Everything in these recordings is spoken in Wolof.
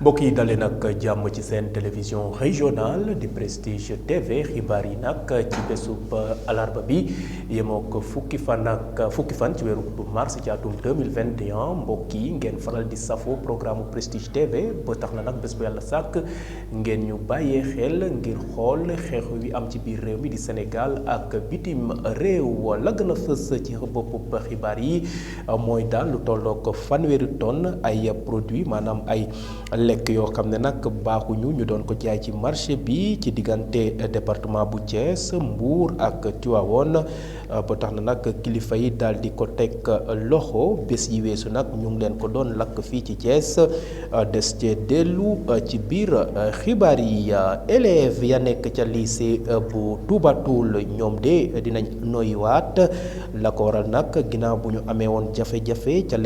mbokk yi dalee nag jàmm ci seen télévision régionale di Prestige TV xibaar yi nag ci bésub alarba bi yemoo ko fukki fan ci weeru mars ci atum 2021 mbokk yi ngeen faral di safo programme Prestige TV ba tax na nag bés bu yàlla sàkk ngeen ñu bàyyee xel ngir xool xeexu wi am ci biir réew mi di Sénégal ak bitim réew la gën a fës ci boppub xibaar yi mooy daal lu tollook fanweeri tonne ay produits maanaam ay lekk yoo xam ne nag baaxuñu ñu doon ko jaay ci marché bi ci diggante département bu Thiès Mbour ak Tivaouane ba tax na nag kilifa yi daal di ko teg loxo bés yi weesu nag ñu ngi leen ko doon lakk fii ci Thiès des cee dellu ci biir xibaar yi élèves ya nekk ca lycée bu Touba Toul ñoom de dinañ noyyiwaat la ko waral nag ginnaaw bu ñu amee woon jafe-jafe ca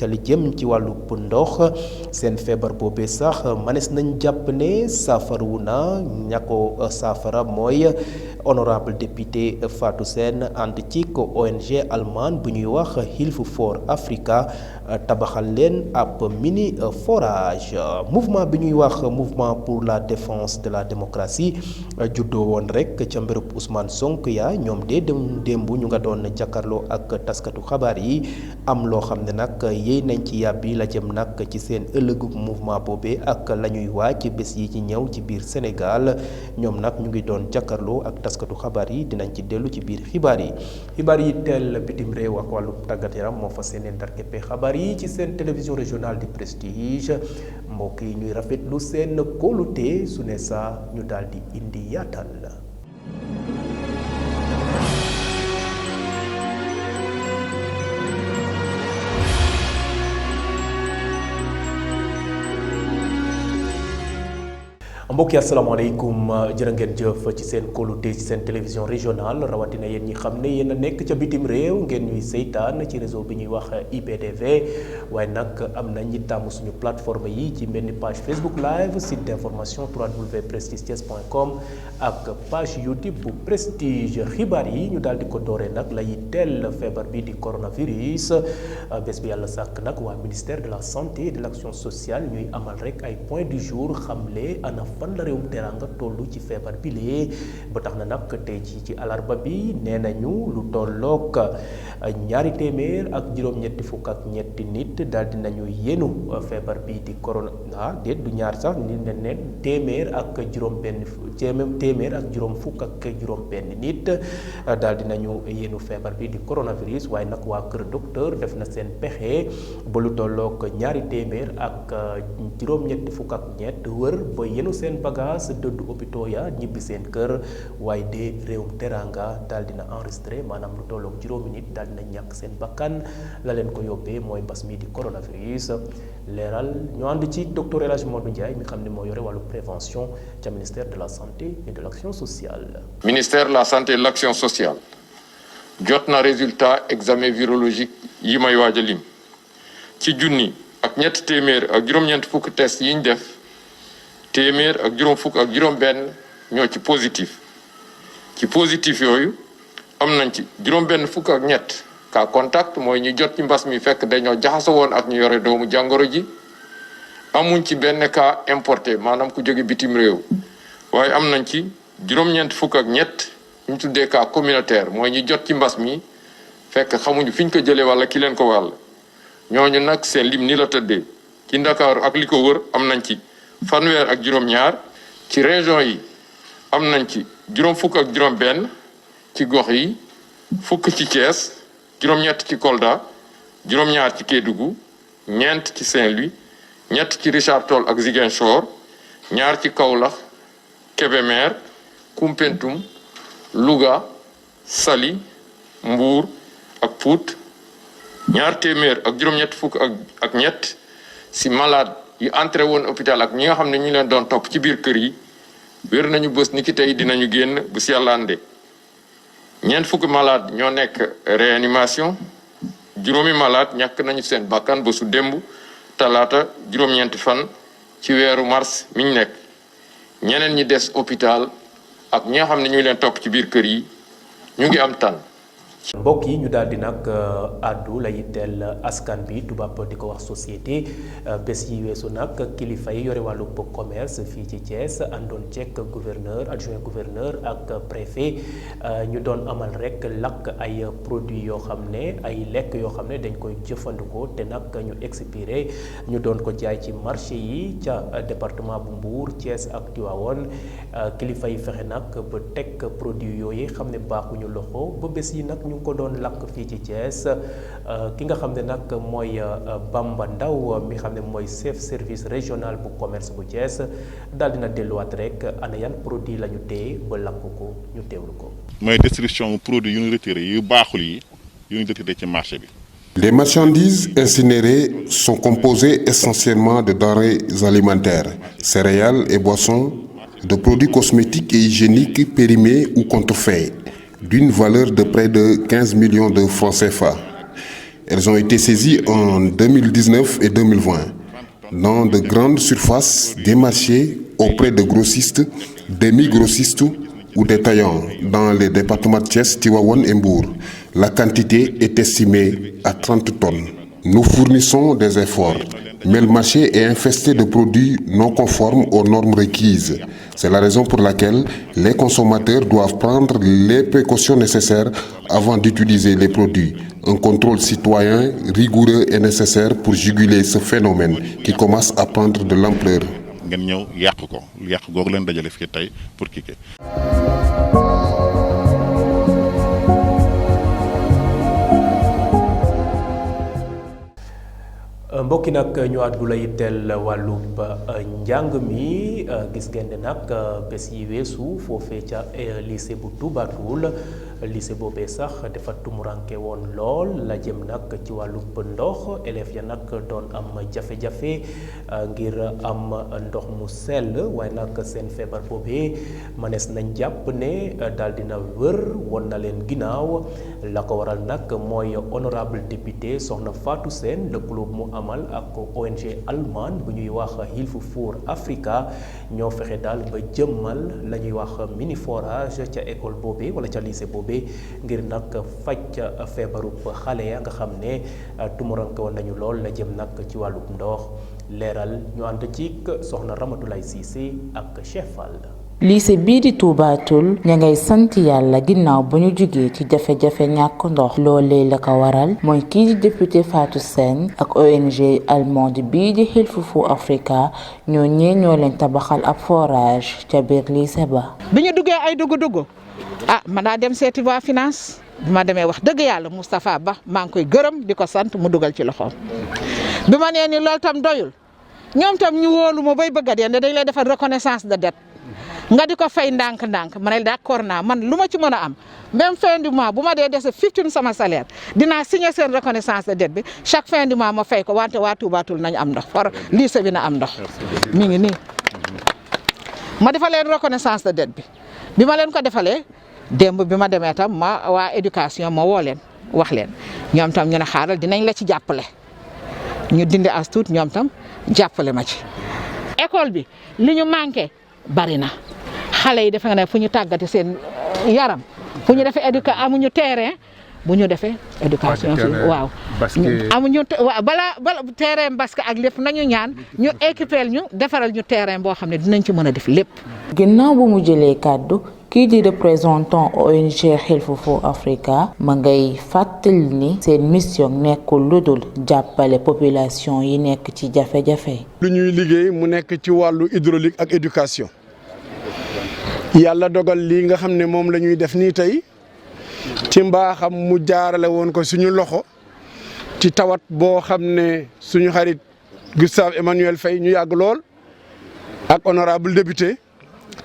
li jëm ci wàllu ndox seen feebar boobee sax manes nañ jàpp ne saafaru na ña ko saafara mooy honorable député Fatou Sène ànd ci ko ONG allemande bu ñuy wax Hilfe for Africa tabaxal leen ab mini forage mouvement bi ñuy wax mouvement pour la défense de la démocratie juddoo woon rek ca mbirub Ousmane Sonko ya ñoom de démb ñu nga doon jàkkaarloo ak taskatu xabaar yi am loo xam ne nag yéey nañ ci yàbbi la jëm nag ci seen ëllëgu mouvement boobee ak la ñuy waaj bés yi ci ñëw ci biir Sénégal ñoom nag ñu ngi doon jàkkaarloo ak taskatu xabaar yi dinañ ci dellu ci biir xibaar yi teel bitim réew ak wàllu tàggat yaram moo fa seeneen darkeppe xabaar yi ci seen télévision régionale di Prestige mbokk yi ñuy rafetlu seen kóolute su ne saa ñu daal di indi yaatal. mbokk yi asalaamaaleykum jërë ngeen jëf ci seen kóolute ci seen télévision régionale rawatina yéen ñi xam ne yéen a nekk ca bitim réew ngeen ñuy seytaan ci réseau bi ñuy wax IPTV waaye nag am na ñi tàmm suñu plateforme yi ci mel ni page Facebook live site d'information www.prestigethies.com ak page YouTube bu Prestige xibaar yi ñu daal di ko dooree nag lay teel feebar bi di coronavirus bés bi yàlla sàkk nag waa ministère de la santé et de l'action sociale ñuy amal rek ay point du jour xamle ana fan la réewum teraanga tollu ci feebar bi lee ba tax na nag tey ci alarba bi nee nañu lu tollook ñaari téeméer ak juróom-ñetti fukk ak ñetti nit daal dinañu yenu feebar bi di corona déet du ñaar sax ni ne téeméer ak juróom fukk ak juróom benn nit daal dinañu yenu feebar bi di coronavirus waaye nag waa kër docteur def na seen pexe ba lu tollook ñaari téeméer ak juróom-ñetti fukk ak ñett wër ba yenu seen bagage dëddu hôpitaux ya ñibbi seen kër waaye de réewum teranga daal dina enregistré maanaam lu tollook juróomi nit daal dina ñàkk seen bakkan la leen ko yóbbee mooy mbas mi di coronavirus leeral ñu ànd ci docteur El Hadji Modou Ndiaye mi xam ne moo yore wàllu prévention ca ministère de la santé et de l'action sociale. ministère de la santé et de l'action sociale jot na résultat examen virologique yi may waaj a lim ci junni ak ñetti téeméer ak juróom-ñeent fukk test yi ñu def téeméer ak juróom fukk ak juróom benn ñoo ci positif yooyu am nañ ci juróom benn fukk ak ñett cas contact mooy ñu jot ci mbas mi fekk dañoo jaxasoo woon ak ñu yore doomu jàngoro ji amuñ ci benn cas importé maanaam ku jóge bitim réew waaye am nañ ci juróom-ñeent fukk ak ñett ñu tuddee cas communautaire mooy ñu jot ci mbas mi fekk xamuñu fi ñu ko jëlee walla ki leen ko wàll ñooñu nag seen lim ni la tëddee ci Ndakaaru ak li ko wër am nañ ci fanweer ak juróom-ñaar ci région yi am nañ ci juróom fukk ak juróom benn ci gox yi fukk ci Thiès juróom-ñett ci Kolda juróom-ñaar ci Kédougou ñeent ci Saint-Louis ñett ci Richard Toll ak Ziguinchor ñaar ci Kaolack Kébémer Koumpentoum Louga Saly Mbour ak Pout ñaar téeméer ak juróom-ñett fukk ak ñett si malade yi entré woon hôpital ak ñi nga xam ne ñu leen doon topp ci biir kër yi wér nañu bés ni ki tey dinañu génn bu si yàlla àndee ñeent fukki malade ñoo nekk réanimation juróomi malade ñàkk nañu seen bakkan bésu démb talaata juróom-ñeenti fan ci weeru mars mi ñu nekk ñeneen ñi des hôpital ak ñi nga xam ne ñu leen topp ci biir kër yi ñu ngi am tan mbokk yi ñu daal di nag àddu la yitteel askan bi tubaab di ko wax société bés yi weesu nag kilifa yi yore wàllu commerce fii ci Thiès àndoon ceek gouverneur adjoint gouverneur ak préfet ñu doon amal rek lakk ay produits yoo xam ne ay lekk yoo xam ne dañ koy jëfandikoo te nag ñu expiré ñu doon ko jaay ci marché yi ca département bu Mbour Thiès ak Tivaouane kilifa yi fexe nag ba teg produits yooyu xam ne baaxuñu loxo ba bés yi nag ñu ngi ko doon lakk fii ci Thiès ki nga xam ne nag mooy Bamba Ndaw mi xam ne mooy chef service régional bu commerce bu Thiès daal dina delluwaat rek ana yan produit la ñu téye ba lakk ko ñu teewlu ko. mooy destruction produit yu ñu retiré yu baaxul yi yu ñu retiré ci marché bi. Les marchandises incinérées sont composées essentiellement de denrées alimentaires, céréales et boissons, de produits cosmétiques et hygiéniques périmés ou contrefaits, d'une valeur de près de 15 millions de francs CFA. Elles ont été saisies en 2019 et 2020 dans de grandes surfaces, des marchés auprès de grossistes, demi-grossistes ou détaillants dans les départements de Thiès, Tivaouane et Mbour. La quantité est estimée à 30 tonnes. Nous fournissons des efforts, mais le marché est infesté de produits non conformes aux normes requises. C'est la raison pour laquelle les consommateurs doivent prendre les précautions nécessaires avant d'utiliser les produits. Un contrôle citoyen rigoureux est nécessaire pour juguler ce phénomène qui commence à prendre de l'ampleur. ngeen ñëw yàq ko yàq googu leen dajale fii tey pour kii. mbokki nag ñu àddu la yitteel wàllub njàng mi gis ngeen ne nag bés yi weesu foofee ca lycée bu Toubatoul lycée boobee sax dafa tumuranke woon lool la jëm nag ci wàllub ndox élèves ya nag doon am jafe-jafe ngir am ndox mu sell waaye nag seen feebar boobee mënees nañ jàpp ne daal dina wër woon na leen ginnaaw la ko waral nag mooy honorable député soxna Fatou Sène lëkkaloo mu amal ak ONG allemande bu ñuy wax Hilfe für Afrika ñoo fexe daal ba jëmmal la ñuy wax mini forage ca école boobee wala ca lycée boobee ngir nag faj feebaru xale ya nga xam ne tumuranke woon nañu lool la jëm nag ci wàllub ndox leeral ñu ànd ci soxna Ramatoulaye Cissé ak Cheikh Fall. lycée bii di Toubatoul ña ngay sant yàlla ginnaaw ba ñu jugee ci jafe-jafe ñàkk ndox loolee la ko waral mooy kii di député Fatou Sène ak ONG allemande bii di Hilfe für Afrika ñoo leen tabaxal ab forage ca biir lycée ba. bi ñu duggee ay dugg man daa dem seeti waa finance bi ma demee wax dëgg yàlla Moustapha Ba maa ngi koy gërëm di ko sant mu dugal ci loxoom bi ma nee ni loolu tam doyul ñoom tam ñu wóolu ma bay bëgg a dee dañ lay defal reconnaissance de dette nga di ko fay ndànk-ndànk ma ne d'accord naa man lu ma ci mën a am même fin du mois bu ma dee dese 15 sama salaire dinaa signer seen reconnaissance de dette bi chaque fin du mois ma fay ko wante waa Toubatoul nañu am ndox for lycée bi na am ndox mi ngi nii ma defal leen reconnaissance de dette bi ma leen ko defalee démb bi ma demee tam ma waa éducation ma woo leen wax leen ñoom tam ñu ne xaaral dinañ la ci jàppale ñu dindi as tuut ñoom tam jàppale ma ci. école bi li ñu manqué bari na xale yi defe nga ne fu ñu tàggati seen yaram fu ñu defee amuñu terrain bu ñu defee éducation fi waaw amuñu bala terrain basket ak lépp nañu ñaan ñu équiper ñu defaral ñu terrain boo xam ne dinañ ci mën a def lépp. ginnaaw bu mu jëlee kàddu kii di représentant ONG Hilfe für Afrika ma ngay fàttali ni seen mission nekkul lu dul jàppale population yi nekk ci jafe-jafe. lu ñuy liggéey mu nekk ci wàllu hydraulique ak éducation yàlla dogal lii nga xam ne moom la ñuy def nii tey ci mbaaxam mu jaarale woon ko suñu loxo ci tawat boo xam ne suñu xarit Gustave Emmanuel Faye ñu yàgg lool ak honorable député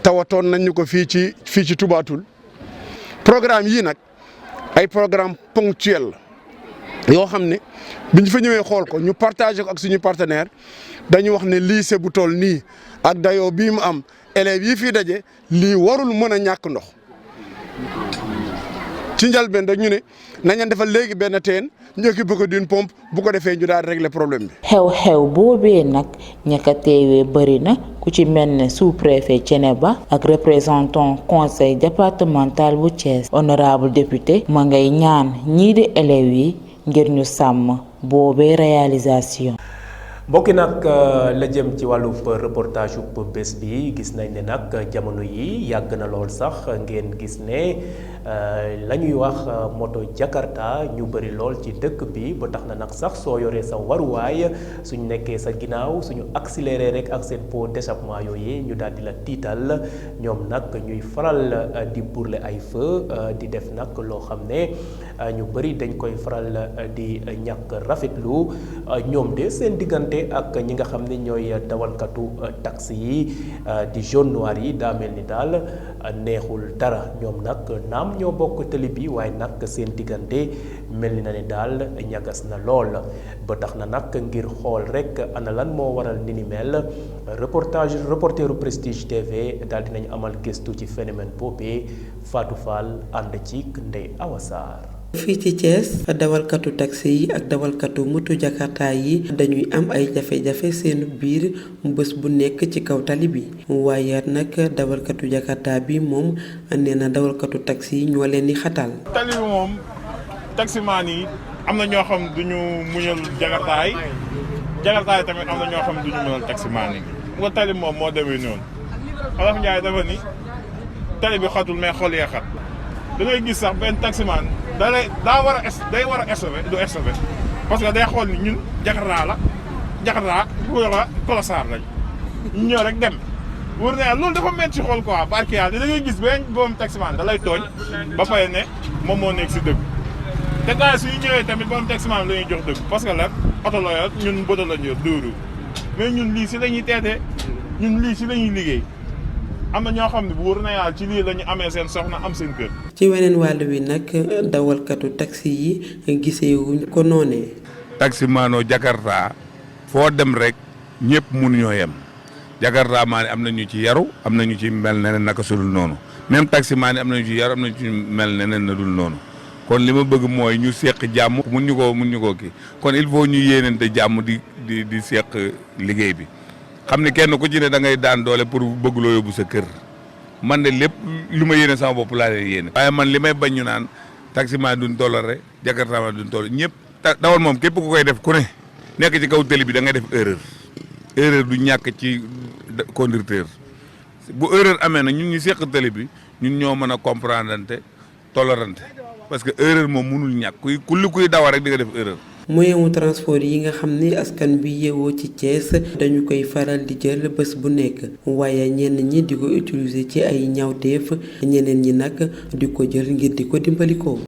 tawatoon nañ ñu ko fii ci Toubatoul programme yii nag ay programme ponctuel la yoo xam ne biñ fa ñëwee xool ko ñu partagé ko ak suñu partenaire dañu wax ne lycée bu toll nii ak dayoo bii mu am élèves yi fii daje lii warul mën a ñàkk ndox ci njëlbeen rek ñu ne nañ leen defal léegi benn teen ñu équipé ko d'une pompe bu ko defee ñu daal régler problème bi. xew-xew boobee nag ñaka teewee bëri na ku ci mel ne sous-préfet Thiénaba ak représentant conseil départemental bu Thiès honorable député ma ngay ñaan ñii di élèves yi ngir ñu sàmm boobee réalisation. mbokki nag la jëm ci wàllu reportage bu bés bi gis nañ ne nag jamono yi yàgg na lool sax ngeen gis ne la ñuy wax moto Jakarta ñu bëri lool ci dëkk bi ba tax na nag sax soo yoree sa waruwaay suñu nekkee sa ginnaaw suñu accéléré rek ak seen pot d'échappement yooyu ñu daal di la tiital ñoom nag ñuy faral di brûler ay feu di def nag loo xam ne ñu bëri dañ koy faral di ñàkk rafetlu ñoom de seen diggante ak ñi nga xam ne ñooy dawalkatu taxi yi di jaune noir yi daa mel ni daal neexul dara ñoom nag naam ñoo bokk tëli bi waaye nag seen diggante mel ni na ne daal ñagas na lool ba tax na nag ngir xool rek ana lan moo waral ni ni mel reporteru Prestige TV daal dinañ amal gëstu ci phénomène boobee Fatou Fall ànd ci Ndeye Awa Sarr. fii ci Thiès dawalkatu taxi yi ak dawalkatu moto Jakarta yi dañuy am ay jafe-jafe seenu biir bés bu nekk ci kaw tali bi waaye nag dawalkatu Jakarta bi moom nee na dawalkatu taxi yi ñoo leen di xatal. tali bi moom taximaan yi am na ñoo xam duñu muñal Jakarta yi tamit am na ñoo xam duñu muñal taximaan yi nga tali moom moo demee noonu Wolof Njaay dafa ni tali bi xatul mais xol yee xat da ngay gis sax benn taximaan day war a sauver du sauver parce que day xool ni ñun Jakarta bu la Colosar lañ ñu ñëw rek dem wóor na loolu dafa metti ci xool quoi barki yàlla da ngay gis benn boobu taximaan da lay tooñ ba pare ne moom moo nekk si dëgg te gars suñu ñëwee tamit boobu taximaan la ñuy jox dëgg parce que lan oto la yor ñun bëta lañ yor dóoru mais ñun lii si la ñuy teetee ñun lii si la ñuy liggéey am na ñoo xam ne bu wóor na yàlla ci lii la ñu amee seen soxna am seen kër. ci weneen wàll wi nag dawalkatu taxi yi gisee wuñ ko noonee. taximaanoo Jakarta foo dem rek ñëpp mënuñoo yem Jakarta maa ne am na ñu ci yaru am na ñu ci mel neneen naka su dul noonu même taximaan yi am na ñu ci yaru am na ñu ci mel neneen na dul noonu kon li ma bëgg mooy ñu seq jàmm mun ñu koo kii kon il faut ñu yéenante jàmm di seq liggéey bi. xam ne kenn ku ci ne da ngay daan doole pour bëgg loo yóbbu sa kër man de lépp lu ma yéene sama bopp laa leen yéene. waaye man li may bañ ñu naan taximan duñ toléré Jakarta ma duñ toléré ñëpp dawal moom képp ku koy def ku ne nekk ci kaw télé bi da ngay def erreur du ñàkk ci conducteur bu erreur amee nag ñun ñu seq télé bi ñun ñoo mën a comprendre tolérante parce que erreur moom mënul ñàkk kuy dawal rek di nga def erreur. moyen wu transport yi nga xam ni askan bi yeewoo ci Thiès dañu koy faral di jël bés bu nekk waaye ñenn ñi di ko utiliser ci ay ñaawteef ñeneen ñi nag di ko jël ngir di ko dimbalikoo.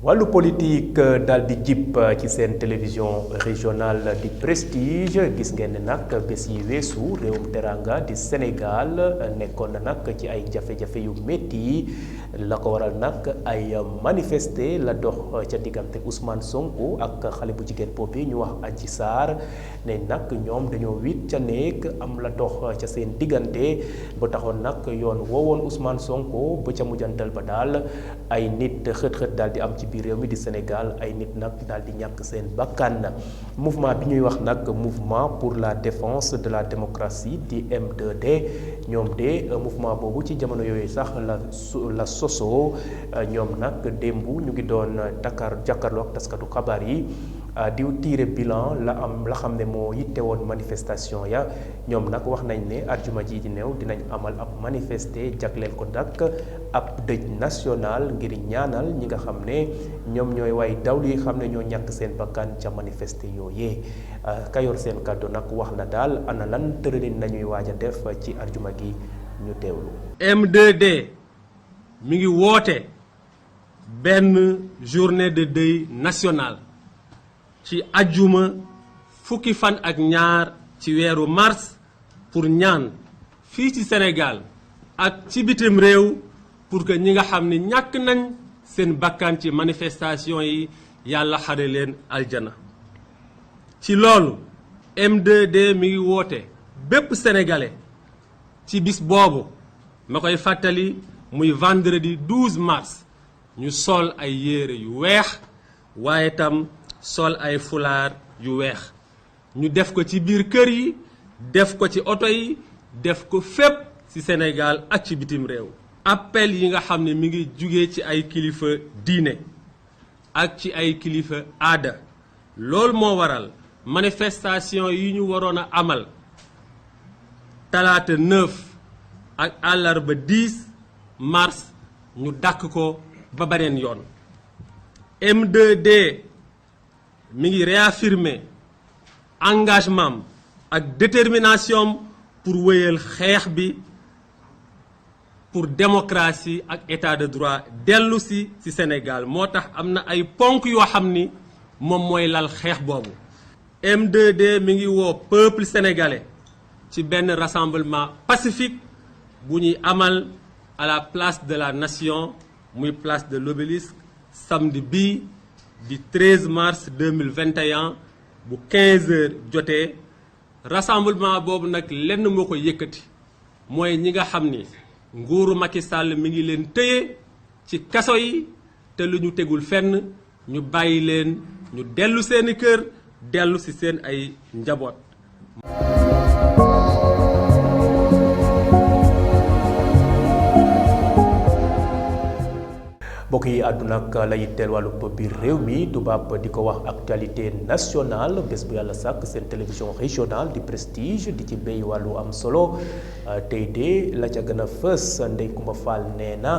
wàllu politique daal di jip ci seen télévision régionale di Prestige gis ngeen ne nag bés yi weesu réewum teranga di Sénégal nekkoon na nag ci ay jafe-jafe yu métti yi la ko waral nag ay manifester la dox ca diggante Ousmane Sonko ak xale bu jigéen boobu ñu wax Adji Sarr ne nag ñoom dañoo wit ca néeg am la dox ca seen diggante ba taxoon nag yoon woowoon Ousmane Sonko ba ca mujjantal ba daal ay nit xët-xët daal di am ci biir réew mi di Sénégal ay nit nag daal di ñàkk seen bakkan mouvement bi ñuy wax nag mouvement pour la défense de la démocratie di M2D ñoom de mouvement boobu ci jamono yooyu sax la sosoo ñoom nag démb ñu ngi doon jàkkaarloo ak taskatu xabaar yi di tiire bilan la xam ne moo yitte woon manifestation ya ñoom nag wax nañ ne arjuma ji di néew dinañ amal ab manifester jagleel ko nag ab dëj national ngir ñaanal ñi nga xam ne ñoom ñooy way dawlu yi xam ne ñoo ñàkk seen bakkan ca manifester yooyee kayor seen kàddu nag wax na daal ana lan tëralin nañuy waaj a def ci arjuma gi ñu teewlu. M2D mi ngi woote benn journée de deuil national ci ajjuma fukki fan ak ñaar ci weeru mars pour ñaan fii ci Sénégal ak ci bitim réew pour que ñi nga xam ne ñàkk nañ seen bakkan ci manifestation yi yàlla xare leen aljana ci loolu M2D mi ngi woote bépp sénégalais ci bis boobu ma koy fàttali muy vendredi 12 mars ñu sol ay yére yu weex waaye tam sol ay fulaar yu weex ñu def ko ci biir kër yi def ko ci oto yi def ko fépp ci Sénégal ak ci bitim réew. appel yi nga xam ne mi ngi jugee ci ay kilifa diine ak ci ay kilifa aada loolu moo waral manifestation yi ñu waroon a amal talaata 9 ak àllarba 10 mars ñu dàkk ko ba beneen yoon. M2D mi ngi réaffirmer engagement ak détermination pour wéyal xeex bi pour démocratie ak état de droit dellu si ci Sénégal moo tax am na ay ponk yoo xam ni moom mooy lal xeex boobu. M2D mi ngi woo peuple sénégalais ci benn rassemblement pacifique bu ñuy amal à la place de la nation muy place de l'Obélisque samedi bii di 13 mars 2021 bu 15 heures jotee. rassemblement boobu nag lenn moo ko yëkkati mooy ñi nga xam ni nguuru Macky Sall mi ngi leen tëye ci kaso yi te lu ñu tegul fenn ñu bàyyi leen ñu dellu seeni kër dellu ci seen ay njaboot. mbokk yi àdduna ak la yitteel wàllub biir réew mi tubaab di ko wax actualité nationale bés bu yàlla sàkk seen télévision régionale di prestige di ci béy wàllu am solo tey de la ca gën a fës Ndeye Coumba Fall nee na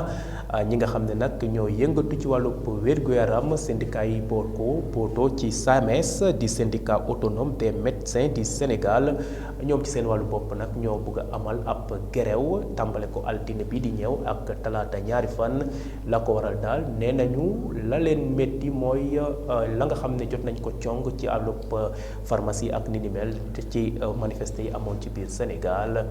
ñi nga xam ne nag ñoo yëngatu ci wàllub wér-gu-yaram syndicat yi bootoo ci SAMES di syndicat autonome des médecins du Sénégal ñoom ci seen wàllu bopp nag ñoo bëgg a amal ab gerew tàmbale ko altine bi di ñëw ak talaata ñaari fan la ko waral daal nee nañu la leen métti mooy la nga xam ne jot nañ ko cong ci àllub pharmacie ak ni mel ci manifester yi amoon ci biir Sénégal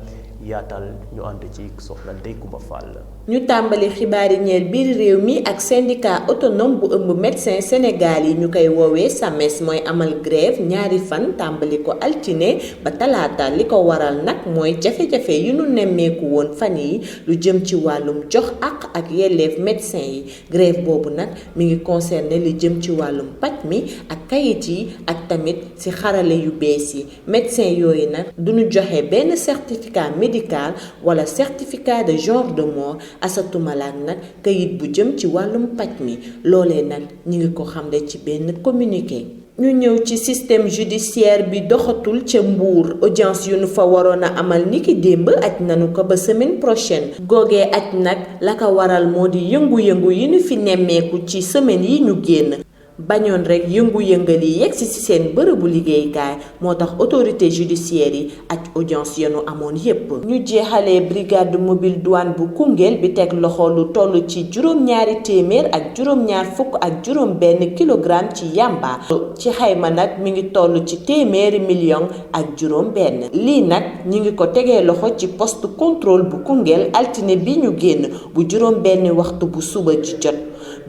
yaatal ñu ànd ci soxna Ndeye Coumba Fall. ñu tàmbali xibaari ñeel biir réew mi ak syndicat autonome bu ëmb médecin Sénégal yi ñu koy woowee SAMES mooy amal grève ñaari fan tàmbali ko altine ba talaata li ko waral nag mooy jafe-jafe yu nu nemmeeku woon fan yi lu jëm ci wàllum jox ak yelleef médecin yi grève boobu nag mi ngi concerné li jëm ci wàllum paj mi ak kayit yi ak tamit ci xarale yu bees yi médecin yooyu nag duñu joxe benn certificat médical wala certificat de genre de mort asatumalaak nag kayit bu jëm ci wàllum paj mi loolee nag ñi ngi ko xamle ci benn communiqué. ñu ñëw ci système judiciaire bi doxatul ca Mbour audience yu nu fa waroon a amal niki démb aj nanu ko ba semaine prochaine googee aj nag la ko waral moo di yëngu-yëngu yi nu fi nemmeeku ci semaine yi ñu génn bañoon rek yëngu-yëngal yi yegsi ci seen bërëbu liggéeykaay moo tax autorité judiciaire yi ak audience yenu amoon yépp ñu jeexalee brigade mobile douane bu Koungheul bi teg loxo lu toll ci juróom-ñaari téeméer ak juróom-ñaar fukk ak juróom-benn kilogramme ci yamba ci xayma nag mi ngi toll ci téeméeri million ak juróom-benn lii nag ñi ngi ko tegee loxo ci poste contrôle bu Koungheul altine bi ñu génn bu juróom-benn waxtu bu suba ji jot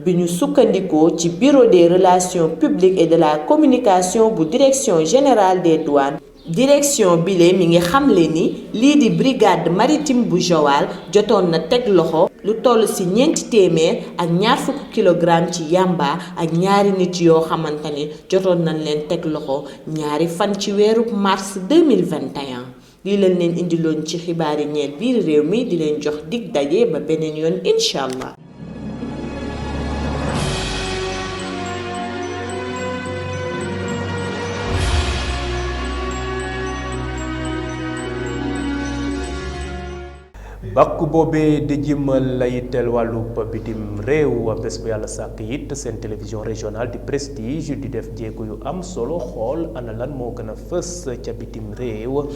bi ñu sukkandikoo ci bureau des relations publiques et de la communication bu direction générale des douanes direction bile mi ngi xamle ni lii di brigade maritime bu Joal jotoon na teg loxo lu toll ci ñeenti téeméer ak ñaar fukk kilogramme ci yamba ak ñaari nit yoo xamante ne jotoon nañ leen teg loxo ñaari fan ci weeru mars 2021 lii lañ leen indiloon ci xibaari ñeel biir réew mi di leen jox dig daje ba beneen yoon incha allah. bàkk boobee di jëmmal la yitteel wàllu bitim réew bés bu yàlla sàkk it seen télévision régionale di prestige di def jéego yu am solo xool ana lan moo gën a fës ca bitim réew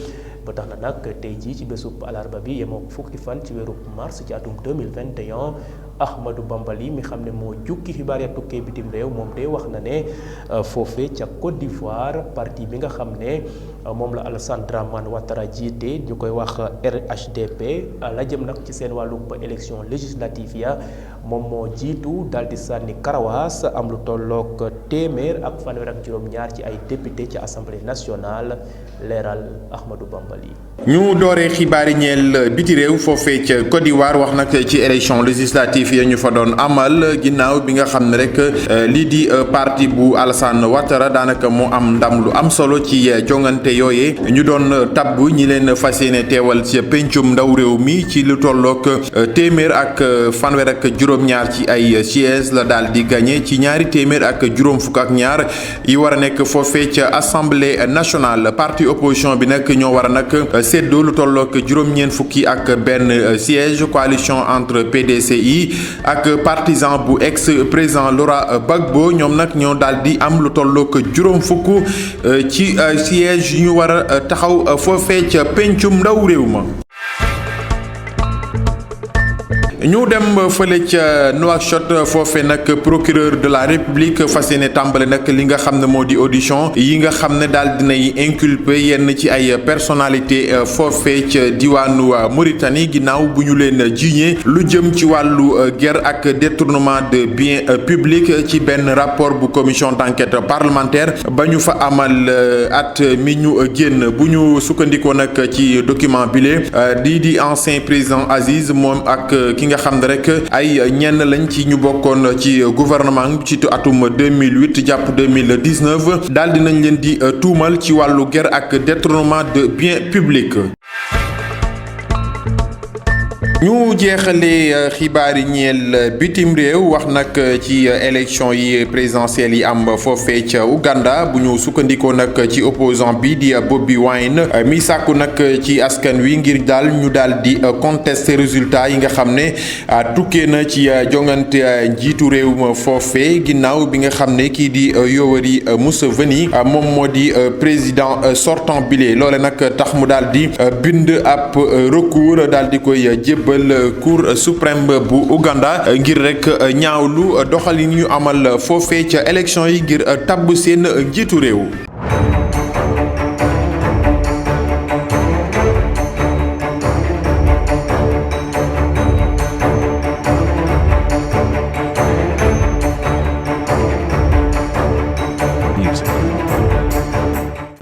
ba tax na nag tey jii ci bésub alarba bi yemoo fukki fan ci weeru mars ci atum 2021 Ahmadou Bambali mi xam ne moo jukki xibaar ya tukkee bitim réew moom de wax na ne foofe ca Côte d'Ivoire parti bi nga xam ne moom la Alassane Dramane Ouattara jiite ñu koy wax RHDP la jëm nag ci seen wàllu élection législative ya moom moo jiitu daal di sànni karawaas am lu tolloog téeméer ak fanweer ak juróom-ñaar ci ay député ci assemblée nationale leeral Ahmadou Bambali. ñu dooree xibaar yi ñeel biti réew foofee ca Côte d'Ivoire wax nag ci élection législative ya ñu fa doon amal ginnaaw bi nga xam ne rek lii di parti bu Alassane Ouattara daanaka moo am ndam lu am solo ci jongante yooyee ñu doon tabb ñi leen fas yéene teewal ci pencum ndaw réew mi ci lu tolloog téeméer ak fanweer ak juróom-ñaar ci ay sièges la daal di gagné ci ñaari téeméer ak juróom fukk ak ñaar yi war a nekk foofee ca assemblée nationale parti opposition bi nag ñoo war a nag séddoo lu tolloog juróom-ñeent fukki ak benn siège coalition entre PDCI ak partisan bu ex président Laurent Gbagbo ñoom nag ñoo daal di am lu tolloog juróom fukk ci siège yu ñu war a taxaw foofee ca pencum ndaw réew ma. ñu dem fële ca Nouakchott foofee nag procureur de la république fas yéene tàmbale nag li nga xam ne moo di audition yi nga xam ne daal dinay inculpé yenn ci ay personnalité foofee ca diwaanu Mauritanie ginnaaw bu ñu leen jiiñee lu jëm ci wàllu guerre ak détournement de biens publics ci benn rapport bu commission d'enquête parlementaire ba ñu fa amal at mi ñu génn bu ñu sukkandikoo nag ci document bile di ancien président Aziz moom ak ki nga xam ne rek ay ñenn lañ ci ñu bokkoon ci gouvernement ci atum 2008 jàpp 2019 daal dinañ leen di tuumal ci wàllu guerre ak détournement de biens publics. ñu jeexalee xibaar yi ñeel bitim réew wax nag ci élection yi présidentielles yi am foofee ca Uganda bu ñu sukkandikoo nag ci opposant bi di Bobi Wine mi sàkku nag ci askan wi ngir daal ñu daal di contester résultat yi nga xam ne tukkee na ci jongante njiitu réew ma foofee ginnaaw bi nga xam ne kii di Yoweri Museveni moom moo di président sortant bile loole nag tax mu daal di bind ab recours daal di koy jébbal Cour suprême bu Uganda ngir rek ñaawlu doxalin ñu amal foofee ca élection yi ngir tabb seen njiitu réew.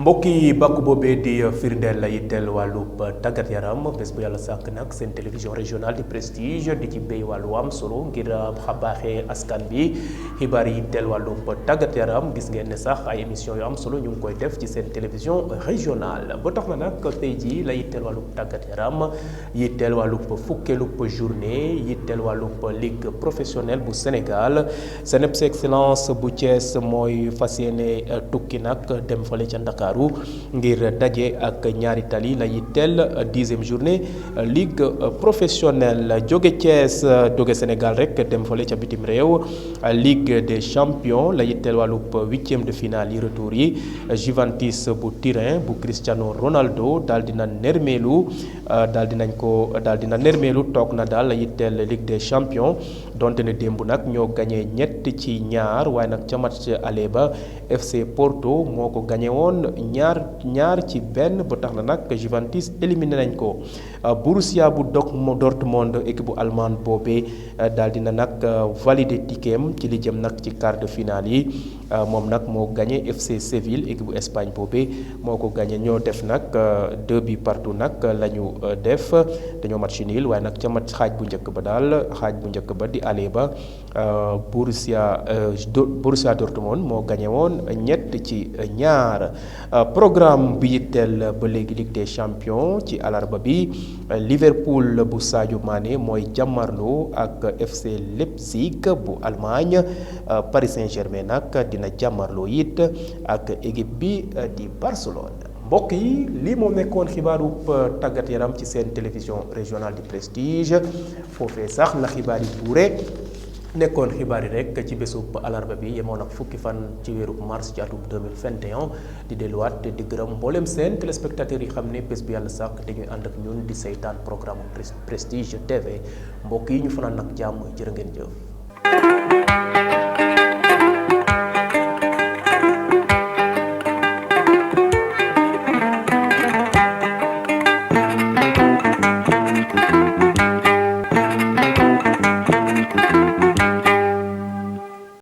mbokk yi bàkk boobee di firndeel la yitteel wàllub tàggat yaram bés bu yàlla sàkk nag seen télévision régionale di prestige di ci béy wàllu am solo ngir xabaaxee askan bi xibaar yi yitteel wàllub tàggat yaram gis ngeen ne sax ay émission yu am solo ñu ngi koy def ci seen télévision régionale ba tax na nag tey jii la yitteel wàllub tàggat yaram yitteel wàllub fukkeelub journée yitteel wàllub ligue professionnelle bu Sénégal seen excellence bu Thiès mooy fas yéene tukki nag dem fale ca Ndakaaru ngir daje ak ñaari tali la yitteel 10e journée ligue professionnelle jóge Thiès jóge Sénégal rek dem fale ca bitim réew ligue des champions la yitteel wàllub 8e de finale yi retour yi Juventus bu Turin bu Cristiano Ronaldo daal dina nermeelu toog na daal la yitteel ligue des champions donte ne démb nag ñoo gagné ñett ci ñaar waaye nag ca match aller ba FC Porto moo ko gagné woon ñaar ci benn ba tax na nag Juventus éliminé nañ ko Borussia bu Dortmund équipe bu allemande boobee daal dina nag validé ticket ci li jëm nag ci quart de finale yi moom nag moo gagné FC Séville équipe bu Espagne boobee moo ko gagné ñoo def nag 2 buts partout nag la ñu def dañoo match nul waaye nag ca match xaaj bu njëkk ba di aller ba Borussia Dortmund moo gagné woon ñett ci ñaar programme bi yitteel ba léegi Ligue des champions ci alarba bi Liverpool bu Sadio Mané mooy jàmmarloo ak FC Leipzig bu Allemagne Paris Saint-Germain nag dina jàmmarloo it ak équipe bi di Barcelone. mbokk yi lii moo nekkoon xibaarub tàggat yaram ci seen télévision régionale di prestige foofee sax la xibaar yi buure nekkoon xibaar yi rek ci bésub alarba bi yemoon ak fukki fan ci weeru mars ci atum 2021 di delluwaat di gërëm mboolem seen téléspectateurs yi xam ne bés bi yàlla sàkk dañuy ànd ak ñun di saytaan programme prestige TV mbokk yi ñu fanaan nag jàmm jërë ngeen jëf.